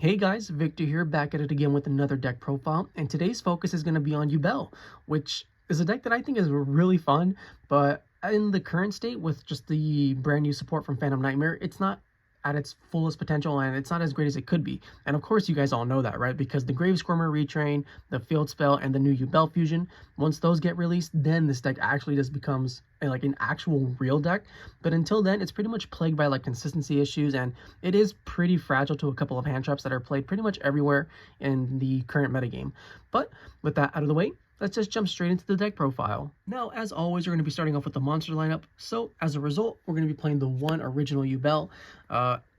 Hey guys, Victor here, back at it again with another deck profile, and today's focus is going to be on Yubel, which is a deck that I think is really fun, but in the current state with just the brand new support from Phantom Nightmare, it's not at its fullest potential and it's not as great as it could be. And of course you guys all know that, right? Because the Grave Squirmer retrain, the Field Spell, and the new Yubel fusion, once those get released, then this deck actually just becomes like an actual real deck. But until then, it's pretty much plagued by like consistency issues, and it is pretty fragile to a couple of hand traps that are played pretty much everywhere in the current metagame. But with that out of the way, let's just jump straight into the deck profile. Now, as always, we're going to be starting off with the monster lineup. So, as a result, we're going to be playing the one original Yubel.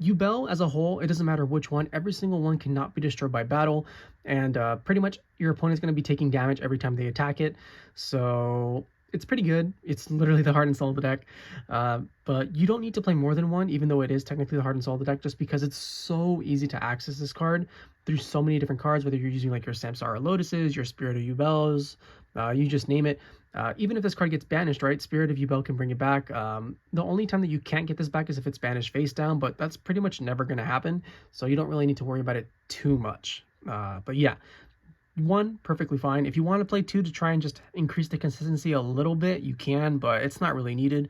Yubel, as a whole, it doesn't matter which one. Every single one cannot be destroyed by battle. And pretty much your opponent's going to be taking damage every time they attack it. So, it's pretty good. It's literally the heart and soul of the deck. But you don't need to play more than one, even though it is technically the heart and soul of the deck, just because it's so easy to access this card through so many different cards, whether you're using like your Samsara Lotuses, your Spirit of Yubels, you just name it. Even if this card gets banished, right, Spirit of Yubel can bring it back. The only time that you can't get this back is if it's banished face down, but that's pretty much never going to happen, so you don't really need to worry about it too much. But yeah, one, perfectly fine. If you want to play two to try and just increase the consistency a little bit, you can, but it's not really needed.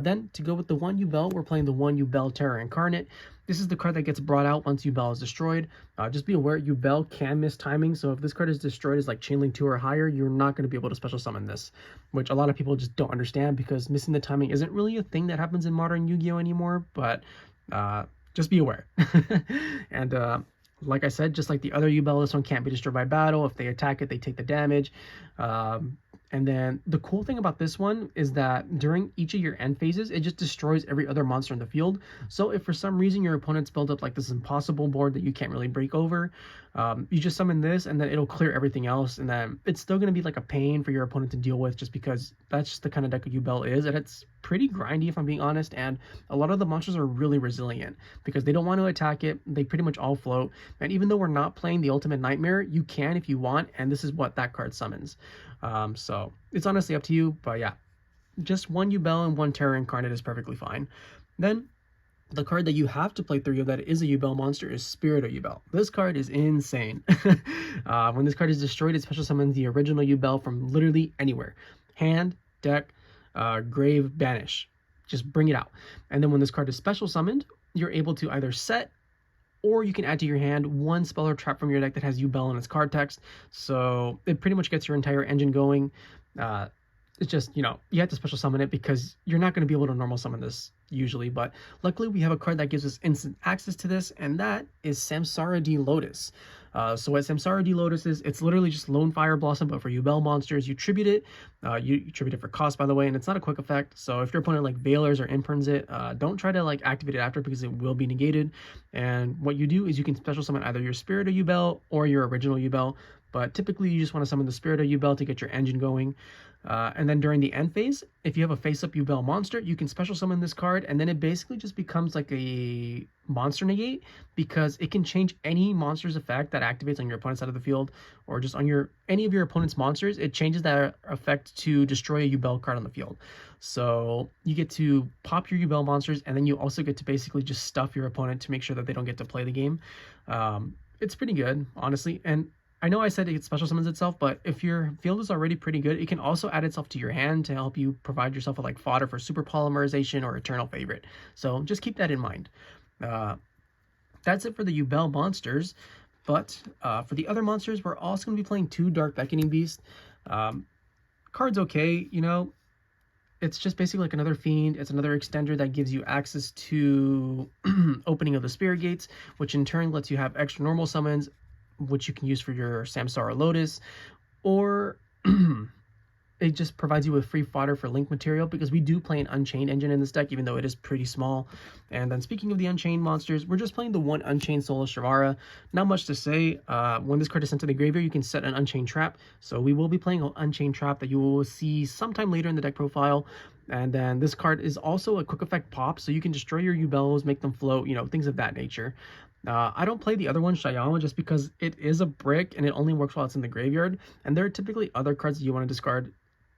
Then, to go with the one Yubel, we're playing the one Yubel Terror Incarnate. This is the card that gets brought out once Yubel is destroyed. Just be aware, Yubel can miss timing, so if this card is destroyed as like Chainlink 2 or higher, you're not going to be able to special summon this, which a lot of people just don't understand, because missing the timing isn't really a thing that happens in modern Yu-Gi-Oh anymore, but just be aware. And like I said, just like the other Yubel, this one can't be destroyed by battle. If they attack it, they take the damage. And then the cool thing about this one is that during each of your end phases, it just destroys every other monster in the field. So if for some reason your opponent's built up like this impossible board that you can't really break over, you just summon this and then it'll clear everything else. And then it's still going to be like a pain for your opponent to deal with, just because that's just the kind of deck Yubel is. And it's pretty grindy, if I'm being honest. And a lot of the monsters are really resilient because they don't want to attack it. They pretty much all float. And even though we're not playing the Ultimate Nightmare, you can if you want. And this is what that card summons. So it's honestly up to you, but yeah, just one Yubel and one Terror Incarnate is perfectly fine. Then the card that you have to play through that is a Yubel monster is Spirit of Yubel. This card is insane. When this card is destroyed, it special summons the original Yubel from literally anywhere. Hand, deck, grave, banish. Just bring it out. And then when this card is special summoned, you're able to either set, or you can add to your hand one spell or trap from your deck that has Yubel in its card text. So it pretty much gets your entire engine going. It's just, you have to special summon it because you're not going to be able to normal summon this usually. But luckily we have a card that gives us instant access to this, and that is Samsara D Lotus. So what Samsara D Lotus is, it's literally just Lone Fire Blossom, but for Yubel monsters. You tribute it. You tribute it for cost, by the way, and it's not a quick effect. So if your opponent like Veilers or imperns it, don't try to like activate it after, because it will be negated. And what you do is you can special summon either your Spirit of Yubel or your original Yubel. But typically you just want to summon the Spirit of Yubel to get your engine going. And then during the end phase, if you have a face-up Yubel monster, you can special summon this card, and then it basically just becomes like a monster negate, because it can change any monster's effect that activates on your opponent's side of the field, or just on any of your opponent's monsters. It changes that effect to destroy a Yubel card on the field. So you get to pop your Yubel monsters, and then you also get to basically just stuff your opponent to make sure that they don't get to play the game. It's pretty good, honestly. And I know I said it special summons itself, but if your field is already pretty good, it can also add itself to your hand to help you provide yourself with like fodder for super polymerization or eternal favorite. So just keep that in mind. That's it for the Yubel monsters. But for the other monsters, we're also going to be playing two Dark Beckoning Beast. Card's okay, it's just basically like another fiend. It's another extender that gives you access to opening of the spirit gates, which in turn lets you have extra normal summons, which you can use for your Samsara Lotus, or it just provides you with free fodder for link material, because we do play an Unchained engine in this deck, even though it is pretty small. And then speaking of the Unchained monsters, we're just playing the one Unchained Soulless Sharvara. Not much to say. When this card is sent to the graveyard, you can set an Unchained Trap. So we will be playing an Unchained Trap that you will see sometime later in the deck profile. And then this card is also a quick effect pop, so you can destroy your Yubels, make them float, things of that nature. I don't play the other one, Shayama, just because it is a brick and it only works while it's in the graveyard. And there are typically other cards that you want to discard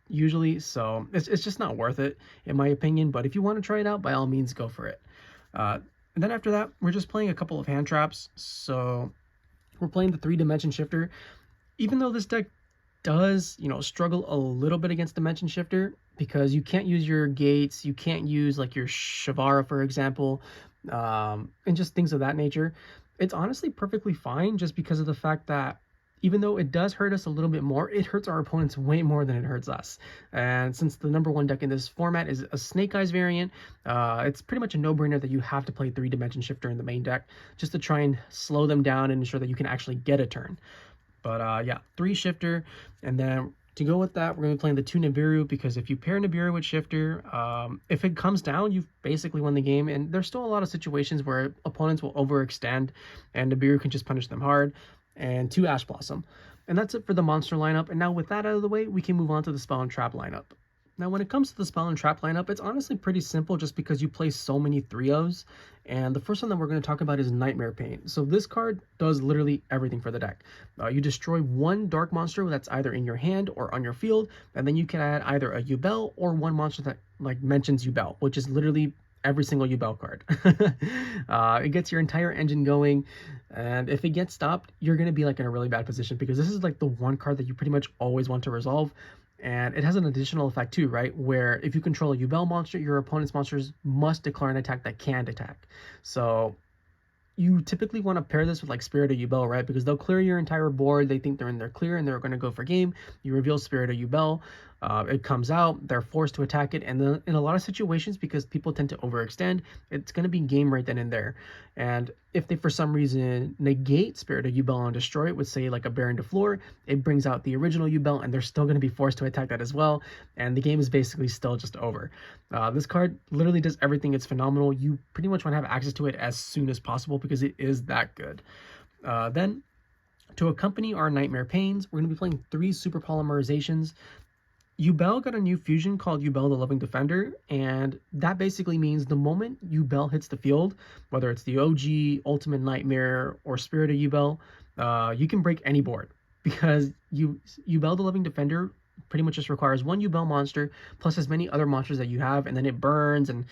usually, so it's just not worth it, in my opinion. But if you want to try it out, by all means, go for it. And then after that, we're just playing a couple of hand traps. So we're playing the 3-dimension shifter. Even though this deck does, struggle a little bit against Dimension Shifter because you can't use your gates, you can't use like your Sharvara, for example, and just things of that nature. It's honestly perfectly fine just because of the fact that even though it does hurt us a little bit more, it hurts our opponents way more than it hurts us. And since the #1 deck in this format is a Snake Eyes variant, it's pretty much a no-brainer that you have to play 3-dimension shifter in the main deck just to try and slow them down and ensure that you can actually get a turn. But yeah, 3 shifter, and then to go with that, we're going to be playing the 2 Nibiru, because if you pair Nibiru with shifter, if it comes down, you've basically won the game. And there's still a lot of situations where opponents will overextend and Nibiru can just punish them hard. And 2 Ash Blossom. And that's it for the monster lineup. And now with that out of the way, we can move on to the spell and trap lineup. Now, when it comes to the spell and trap lineup, it's honestly pretty simple just because you play so many 3-0s. And the first one that we're going to talk about is Nightmare Pain. So this card does literally everything for the deck. You destroy 1 dark monster that's either in your hand or on your field, and then you can add either a Yubel or 1 monster that like mentions Yubel, which is literally every single Yubel card. It gets your entire engine going, and if it gets stopped, you're going to be like in a really bad position, because this is like the one card that you pretty much always want to resolve. And it has an additional effect too, right? Where if you control a Yubel monster, your opponent's monsters must declare an attack that can't attack. So you typically want to pair this with like Spirit of Yubel, right? Because they'll clear your entire board. They think they're in their clear and they're going to go for game. You reveal Spirit of Yubel. It comes out. They're forced to attack it. And then in a lot of situations, because people tend to overextend, it's going to be game right then and there. And if they for some reason negate Spirit of Yubel and destroy it with, say, like a Baron de Fleur, it brings out the original Yubel and they're still going to be forced to attack that as well. And the game is basically still just over. This card literally does everything. It's phenomenal. You pretty much want to have access to it as soon as possible because it is that good. Then, to accompany our Nightmare Pains, we're going to be playing 3 super polymerizations. Yubel got a new fusion called Yubel the Loving Defender, and that basically means the moment Yubel hits the field, whether it's the OG, Ultimate Nightmare, or Spirit of Yubel, you can break any board, because Yubel the Loving Defender pretty much just requires 1 Yubel monster plus as many other monsters that you have, and then it burns, and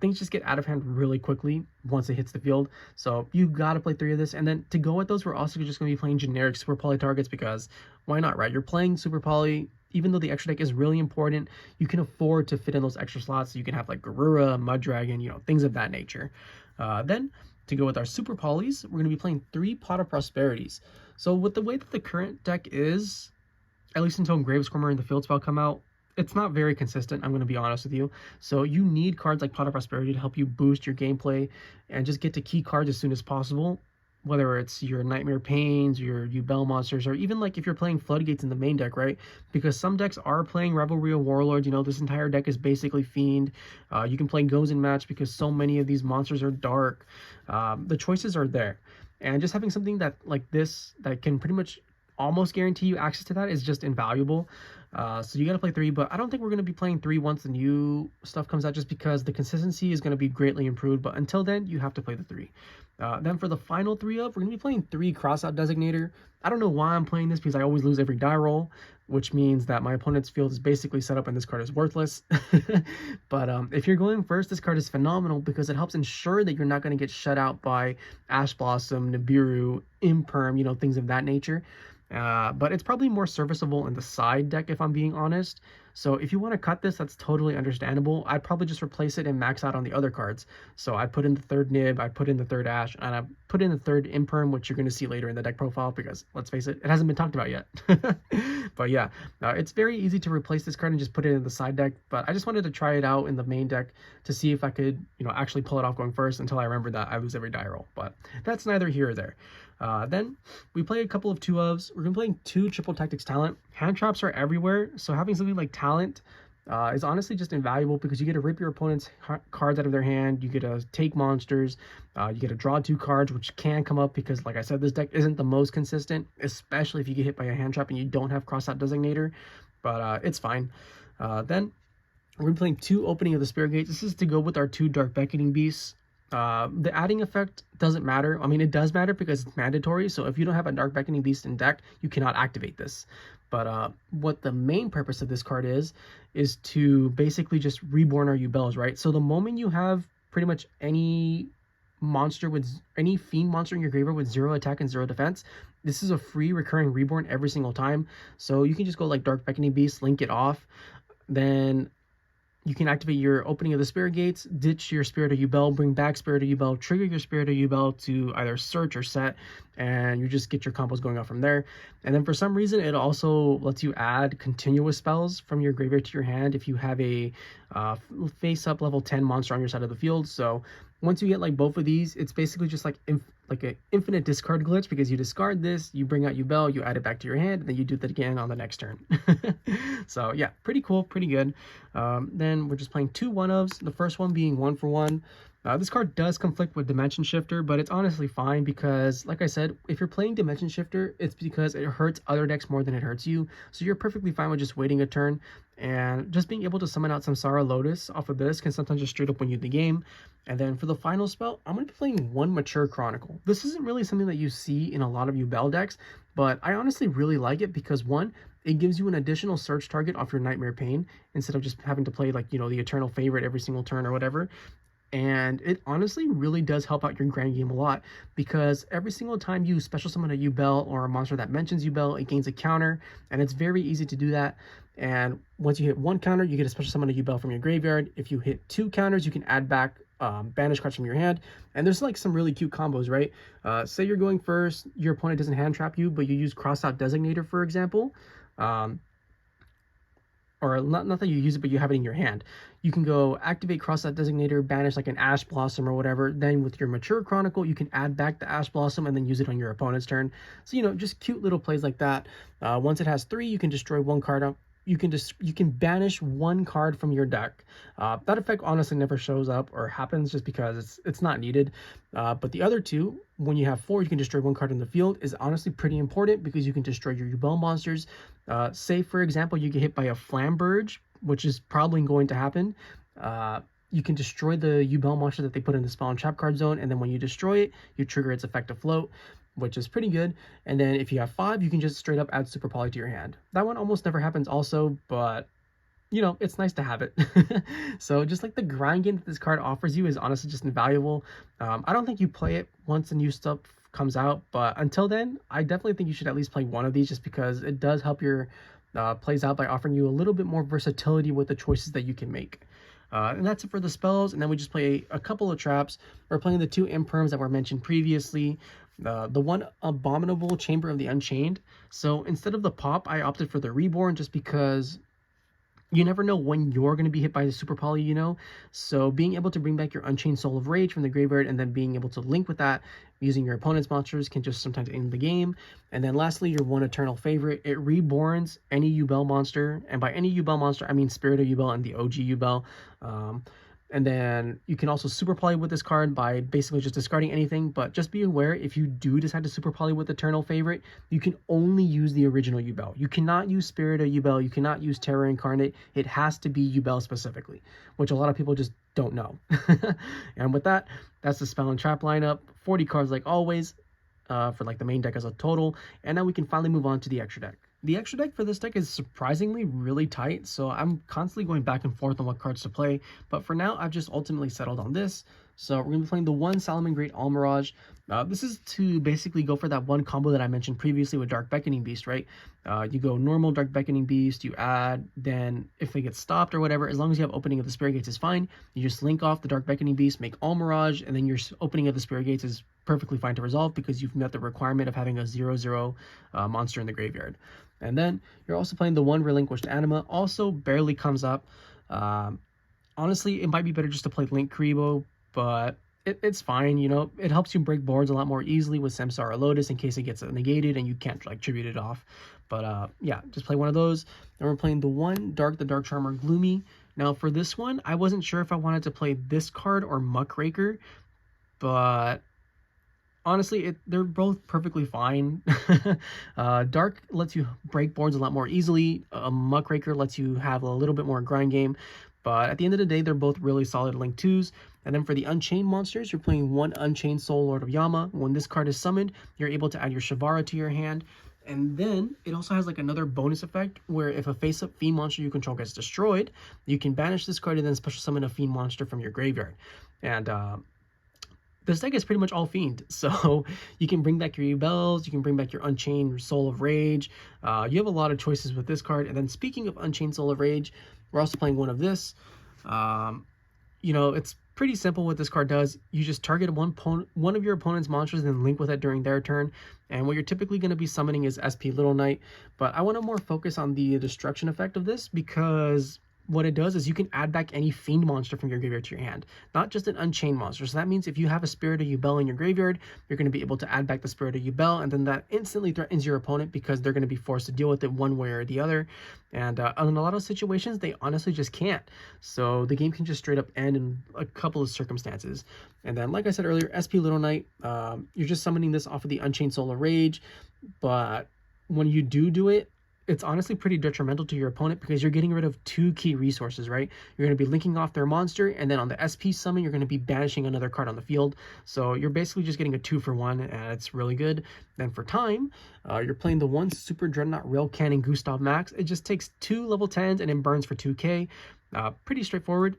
things just get out of hand really quickly once it hits the field. So you gotta play 3 of this. And then to go with those, we're also just gonna be playing generic super poly targets, because why not, right? You're playing super poly. Even though the extra deck is really important, you can afford to fit in those extra slots. So you can have like Garura, Mudragon, things of that nature. Then to go with our super polys, we're gonna be playing 3 Pot of Prosperities. So with the way that the current deck is, at least until Gravescormer and the Field Spell come out, it's not very consistent, I'm going to be honest with you. So you need cards like Pot of Prosperity to help you boost your gameplay and just get to key cards as soon as possible, whether it's your Nightmare Pains, your Yubel monsters, or even like if you're playing Floodgates in the main deck, right? Because some decks are playing Revelry of Warlords. This entire deck is basically Fiend. You can play Goes and Match because so many of these monsters are dark. The choices are there. And just having something that like this that can pretty much almost guarantee you access to that is just invaluable. So you got to play 3, but I don't think we're going to be playing 3 once the new stuff comes out, just because the consistency is going to be greatly improved. But until then, you have to play the 3. Then for the final 3-up, we're going to be playing 3 Crossout Designator. I don't know why I'm playing this, because I always lose every die roll, which means that my opponent's field is basically set up and this card is worthless. But if you're going first, this card is phenomenal because it helps ensure that you're not going to get shut out by Ash Blossom, Nibiru, Imperm, things of that nature. But it's probably more serviceable in the side deck, if I'm being honest. So if you want to cut this, that's totally understandable. I'd probably just replace it and max out on the other cards. So I put in the 3rd Nib, I put in the 3rd Ash, and I put in the 3rd Imperm, which you're going to see later in the deck profile, because let's face it, it hasn't been talked about yet. But yeah, it's very easy to replace this card and just put it in the side deck. But I just wanted to try it out in the main deck to see if I could, actually pull it off going first, until I remember that I lose every die roll. But that's neither here or there. Then we play a couple of 2-ofs. We're going to be playing 2 Triple Tactics Talent. Hand traps are everywhere, so having something like Talent is honestly just invaluable, because you get to rip your opponent's cards out of their hand, you get to take monsters, you get to draw 2 cards, which can come up because, like I said, this deck isn't the most consistent, especially if you get hit by a hand trap and you don't have Crossout Designator, but it's fine. Then we're going to be playing 2 Opening of the Spirit Gates. This is to go with our 2 Dark Beckoning Beasts. The adding effect doesn't matter. I mean, it does matter because it's mandatory. So if you don't have a Dark Beckoning Beast in deck, you cannot activate this. But what the main purpose of this card is to basically just reborn our Yubels, right? So the moment you have pretty much any any fiend monster in your graveyard with 0 attack and 0 defense. This is a free recurring reborn every single time. So you can just go like Dark Beckoning Beast, link it off. Then you can activate your Opening of the Spirit Gates, ditch your Spirit of Yubel, bring back Spirit of Yubel, trigger your Spirit of Yubel to either search or set, and you just get your combos going out from there. And then for some reason, it also lets you add continuous spells from your graveyard to your hand if you have a face-up level 10 monster on your side of the field. So once you get like both of these, it's basically just like an infinite discard glitch, because you discard this, you bring out Yubel, you add it back to your hand, and then you do that again on the next turn. So yeah, pretty cool, pretty good. Then we're just playing 2 1-ofs, the first one being 1-for-1. This card does conflict with Dimension Shifter, but it's honestly fine because, like I said, if you're playing Dimension Shifter, it's because it hurts other decks more than it hurts you. So you're perfectly fine with just waiting a turn, and just being able to summon out Samsara Lotus off of this can sometimes just straight up win you the game. And then for the final spell, I'm going to be playing 1 Mature Chronicle. This isn't really something that you see in a lot of Yubel decks, but I honestly really like it because, 1, it gives you an additional search target off your Nightmare Pain instead of just having to play, like, you know, the Eternal Favorite every single turn or whatever. And it honestly really does help out your grand game a lot, because every single time you special summon a Yubel or a monster that mentions Yubel, it gains a counter, and it's very easy to do that. And once you hit 1 counter, you get a special summon a Yubel from your graveyard. If you hit 2 counters, you can add back banish cards from your hand. And there's like some really cute combos, right? Say you're going first, your opponent doesn't hand trap you, but you use Crossout Designator, for example. Or not that you use it, but you have it in your hand. You can go activate Crossout Designator, banish like an Ash Blossom or whatever. Then with your Mature Chronicle, you can add back the Ash Blossom and then use it on your opponent's turn. So, you know, just cute little plays like that. Once it has 3, you can destroy 1 card up. You can banish 1 card from your deck. That effect honestly never shows up or happens just because it's not needed. But the other 2, when you have 4, you can destroy 1 card in the field, is honestly pretty important because you can destroy your Yubel monsters. Say, for example, you get hit by a Flamberge, which is probably going to happen. You can destroy the Yubel monster that they put in the spell and trap card zone, and then when you destroy it, you trigger its effect to float, which is pretty good. And then if you have 5, you can just straight up add Super Poly to your hand. That one almost never happens also, but you know, it's nice to have it. So just like the grind game that this card offers you is honestly just invaluable. I don't think you play it once the new stuff comes out, but until then, I definitely think you should at least play one of these, just because it does help your plays out by offering you a little bit more versatility with the choices that you can make. And that's it for the spells, and then we just play a couple of traps. We're playing the 2 imperms that were mentioned previously. The 1 Abominable Chamber of the Unchained. So instead of the pop, I opted for the reborn just because you never know when you're going to be hit by the Super Poly, you know? So being able to bring back your Unchained Soul of Rage from the graveyard and then being able to link with that using your opponent's monsters can just sometimes end the game. And then lastly, your 1 Eternal Favorite. It reborns any Yubel monster. And by any Yubel monster, I mean Spirit of Yubel and the OG Yubel. And then you can also Super Poly with this card by basically just discarding anything. But just be aware, if you do decide to Super Poly with Eternal Favorite, you can only use the original Yubel. You cannot use Spirit of Yubel. You cannot use Terror Incarnate. It has to be Yubel specifically, which a lot of people just don't know. And with that, that's the spell and trap lineup. 40 cards like always for like the main deck as a total. And now we can finally move on to the extra deck. The extra deck for this deck is surprisingly really tight, so I'm constantly going back and forth on what cards to play, but for now I've just ultimately settled on this. So we're going to be playing the 1 Salamangreat Almiraj. This is to basically go for that 1 combo that I mentioned previously with Dark Beckoning Beast, right? You go normal Dark Beckoning Beast, you add, then if it gets stopped or whatever, as long as you have Opening of the Spirit Gates is fine. You just link off the Dark Beckoning Beast, make Almiraj, and then your Opening of the Spirit Gates is perfectly fine to resolve because you've met the requirement of having a 0/0 monster in the graveyard. And then you're also playing the 1 Relinquished Anima, also barely comes up. Honestly, it might be better just to play Link Kuriboh, but it's fine, you know. It helps you break boards a lot more easily with Samsara Lotus in case it gets negated and you can't like tribute it off. But yeah, just play one of those. Then we're playing the 1 the Dark Charmer Gloomy. Now for this one, I wasn't sure if I wanted to play this card or Muckraker, but honestly, they're both perfectly fine. Dark lets you break boards a lot more easily. Muckraker lets you have a little bit more grind game. But at the end of the day, they're both really solid Link 2s. And then for the Unchained monsters, you're playing 1 Unchained Soul Lord of Yama. When this card is summoned, you're able to add your Sharvara to your hand. And then it also has like another bonus effect where if a face-up fiend monster you control gets destroyed, you can banish this card and then special summon a fiend monster from your graveyard. And this deck is pretty much all Fiend. So you can bring back your Yubels, you can bring back your Unchained Soul of Rage. You have a lot of choices with this card. And then speaking of Unchained Soul of Rage, we're also playing one of this. You know, it's pretty simple what this card does. You just target one of your opponent's monsters and then link with it during their turn. And what you're typically going to be summoning is SP Little Knight. But I want to more focus on the destruction effect of this, because what it does is you can add back any Fiend monster from your graveyard to your hand, not just an Unchained monster. So that means if you have a Spirit of Yubel in your graveyard, you're going to be able to add back the Spirit of Yubel, and then that instantly threatens your opponent because they're going to be forced to deal with it one way or the other. And in a lot of situations, they honestly just can't. So the game can just straight up end in a couple of circumstances. And then, like I said earlier, SP Little Knight, you're just summoning this off of the Unchained Soul of Rage, but when you do it, it's honestly pretty detrimental to your opponent because you're getting rid of 2 key resources, right? You're going to be linking off their monster, and then on the SP summon, you're going to be banishing another card on the field. So you're basically just getting a 2-for-1, and it's really good. Then for time, you're playing the 1 Superdreadnought Rail Cannon Gustav Max. It just takes 2 level 10s and it burns for 2k. Pretty straightforward.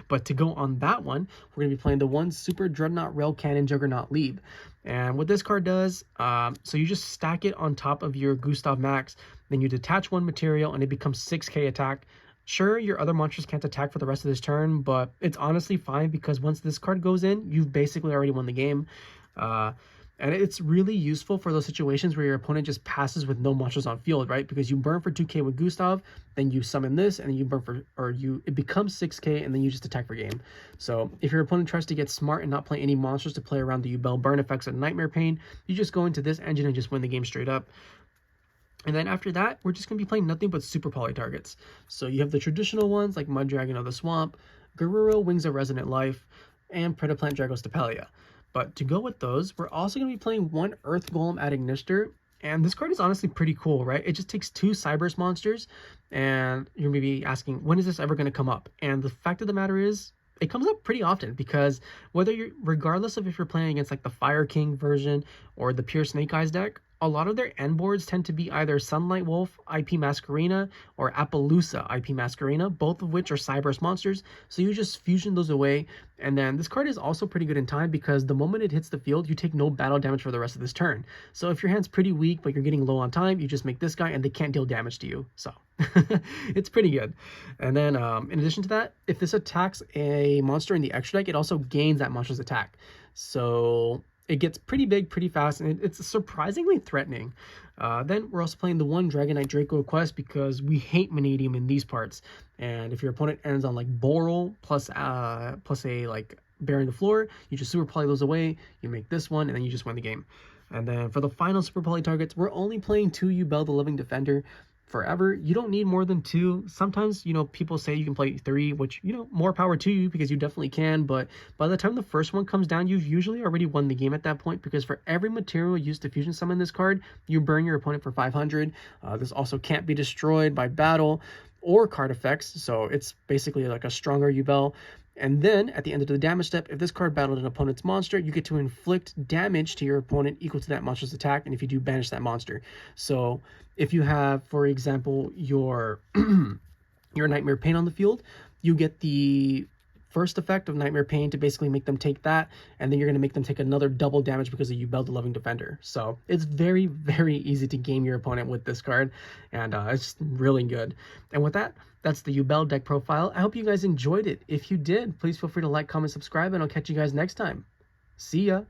But to go on that one, we're going to be playing the 1 Superdreadnought Rail Cannon Juggernaut Liebe. And what this card does, so you just stack it on top of your Gustav Max, then you detach 1 material and it becomes 6k attack. Sure, your other monsters can't attack for the rest of this turn, but it's honestly fine because once this card goes in, you've basically already won the game. And it's really useful for those situations where your opponent just passes with no monsters on field, right? Because you burn for 2k with Gustav, then you summon this, and then you burn for, it becomes 6k, and then you just attack for game. So if your opponent tries to get smart and not play any monsters to play around the Yubel burn effects and Nightmare Pain, you just go into this engine and just win the game straight up. And then after that, we're just going to be playing nothing but super poly targets. So you have the traditional ones like Mudragon of the Swamp, Garura, Wings of Resonant Life, and Predaplant Dragostapelia. But to go with those, we're also going to be playing 1 Earth Golem Ignister. And this card is honestly pretty cool, right? It just takes 2 Cyberse monsters. And you're maybe asking, when is this ever going to come up? And the fact of the matter is, it comes up pretty often because regardless of if you're playing against like the Fire King version or the pure Snake Eyes deck, a lot of their end boards tend to be either Sunlight Wolf, IP Masquerena, or Appaloosa, IP Masquerena, both of which are Cyberse monsters. So you just fusion those away. And then this card is also pretty good in time because the moment it hits the field, you take no battle damage for the rest of this turn. So if your hand's pretty weak, but you're getting low on time, you just make this guy and they can't deal damage to you. So it's pretty good. And then in addition to that, if this attacks a monster in the extra deck, it also gains that monster's attack. So it gets pretty big pretty fast, and it's surprisingly threatening. Then we're also playing the 1 Dragonite Draco Equeste because we hate Vanadium in these parts. And if your opponent ends on like Boral plus a like bearing the floor, you just super poly those away, you make this one, and then you just win the game. And then for the final super poly targets, we're only playing 2 Yubel the Living Defender. Forever, you don't need more than 2. Sometimes, you know, people say you can play 3, which, you know, more power to you because you definitely can, but by the time the first one comes down, you've usually already won the game at that point, because for every material used to fusion summon this card, you burn your opponent for 500. This also can't be destroyed by battle or card effects, so it's basically like a stronger Yubel. And then, at the end of the damage step, if this card battled an opponent's monster, you get to inflict damage to your opponent equal to that monster's attack, and if you do, banish that monster. So, if you have, for example, your Nightmare Pain on the field, you get the first effect of Nightmare Pain to basically make them take that, and then you're going to make them take another double damage because of Yubel the Loving Defender. So it's very, very easy to game your opponent with this card, and it's just really good. And with that, that's the Yubel deck profile. I hope you guys enjoyed it. If you did, please feel free to like, comment, subscribe, and I'll catch you guys next time. See ya!